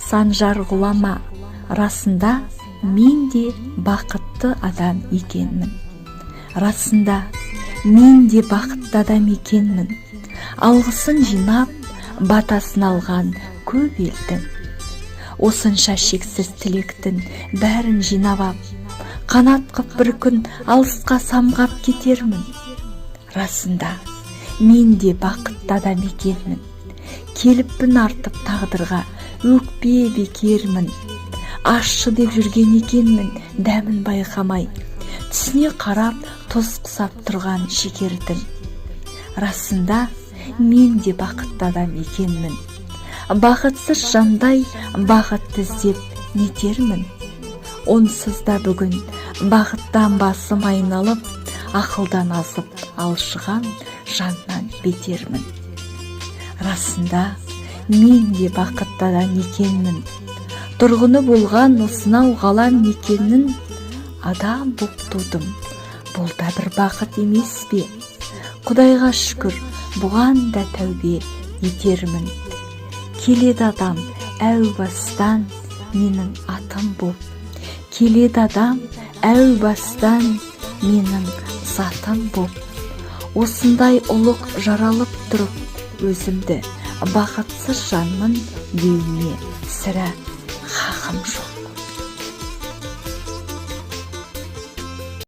Санжар Ғұлама, расында мен де бақытты адам екенмін. Расында мен де бақытты адам екенмін. Алғысын жинап, батасын алған көп елдің. Осынша шексіз тілектің бәрін жинап ап, қанат қып бір күн алысқа самғап кетермін. Расында мен де бақытты адам екенмін. Келіппін артып тағдырға, өкпе бекермін. Ашшы деп жүрген екенмін, дәмін байқамай, түсіне қарап тұз құсап тұрған шекердің. Расында мен де бақытты адам екенмін. Бақытсыз жандай бақытты іздеп нетермін. Онсыз да бүгін бақыттан басым айналып, ақылдан азып алшыған жаннан бетермін. Расында мен де бақытты адам екенмін. Тұрғыны болған осынау ғалам мекеннің адам боп тудым. Бұл да бір бақыт емес пе? Құдайға шүкір, бұған да тәубе етермін. Келеді адам әу бастан менің атым боп. Келеді адам әу бастан менің затым боп. Осындай ұлық жаралып тұрып, өзімді бақытсыз жанмын деуіне сірә хақым жоқ.